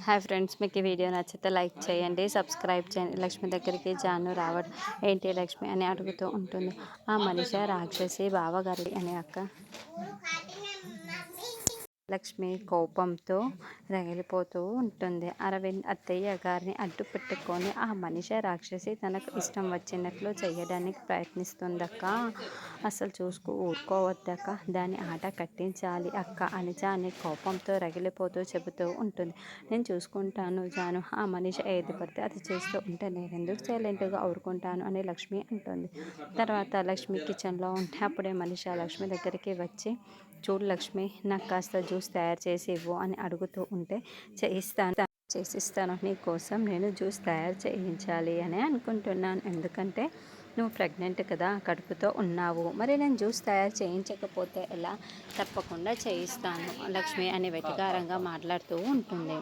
Hi friends, మీకు ఈ video నచ్చితే లైక్ చేయండి, సబ్స్క్రైబ్ చేయండి. లక్ష్మి దగ్గరికి జాను రావడం ఏంటి లక్ష్మి అని అడుగుతూ ఉంటుంది. ఆ మనిషి రాక్షసి బావగారి అనే అక్క లక్ష్మి కోపంతో రగిలిపోతూ ఉంటుంది. అరవింద్ అత్తయ్య గారిని అడ్డు పెట్టుకొని ఆ మనిషి రాక్షసి తనకు ఇష్టం వచ్చినట్లు చేయడానికి ప్రయత్నిస్తుందక్క. అసలు ఊరుకోవద్దక్క, దాని ఆట కట్టించాలి అక్క అని జాని కోపంతో రగిలిపోతూ చెబుతూ ఉంటుంది. నేను చూసుకుంటాను జాను, ఆ మనిషి ఏది పడితే అది చేస్తూ ఉంటే నేను ఎందుకు సైలెంట్గా ఊరుకుంటాను అని లక్ష్మి అంటుంది. తర్వాత లక్ష్మి కిచెన్లో ఉంటే అప్పుడే మనిషి లక్ష్మి దగ్గరికి వచ్చి, చూడు లక్ష్మి, నాకు కాస్త జ్యూస్ తయారు చేసి ఇవ్వు అని అడుగుతూ ఉంటే, చేసిస్తాను, నీకోసం నేను జ్యూస్ తయారు చేయించాలి అని అనుకుంటున్నాను. ఎందుకంటే నువ్వు ప్రెగ్నెంట్ కదా, కడుపుతో ఉన్నావు, మరి నేను జ్యూస్ తయారు చేయించకపోతే ఎలా? తప్పకుండా చేయిస్తాను లక్ష్మి అని వెటకారంగా మాట్లాడుతూ ఉంటుంది.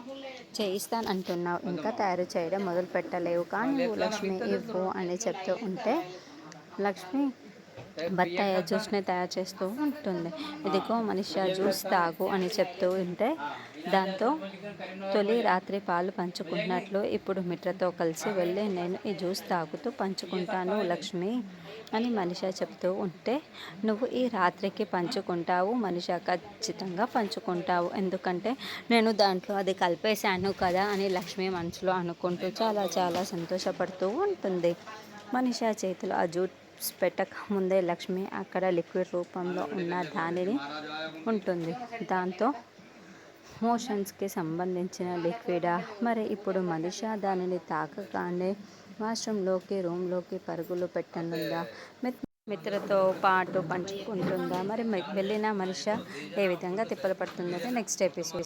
చేయిస్తాను అంటున్నావు, ఇంకా తయారు చేయడం మొదలు పెట్టలేవు కానీ లక్ష్మి ఇవ్వు అని చెప్తూ ఉంటే లక్ష్మి బత్తాయ జ్యూస్ని తయారు చేస్తూ ఉంటుంది. ఇదిగో మనిషి జ్యూస్ తాగు అని చెప్తూ ఉంటే, దాంతో తొలి రాత్రి పాలు పంచుకున్నట్లు ఇప్పుడు మిత్రతో కలిసి వెళ్ళి నేను ఈ జ్యూస్ తాగుతూ పంచుకుంటాను లక్ష్మి అని మనిషి చెప్తూ ఉంటే, నువ్వు ఈ రాత్రికి పంచుకుంటావు మనిషి, ఖచ్చితంగా పంచుకుంటావు, ఎందుకంటే నేను దాంట్లో అది కలిపేశాను కదా అని లక్ష్మి మనసులో అనుకుంటూ చాలా చాలా సంతోషపడుతూ ఉంటుంది. మనిషి చేతిలో ఆ జ్యూస్ పెట్టక ముందే లక్ష్మి అక్కడ లిక్విడ్ రూపంలో ఉన్న దానిని ఉంటుంది. దాంతో మోషన్స్కి సంబంధించిన లిక్విడా, మరి ఇప్పుడు మనిషి దానిని తాకగానే రూమ్లోకి పరుగులు పెట్టనుందా, మిత్రతో పాటు పంచుకుంటుందా, మరి వెళ్ళిన మనిషి ఏ విధంగా తిప్పలు పడుతుందంటే నెక్స్ట్ ఎపిసోడ్.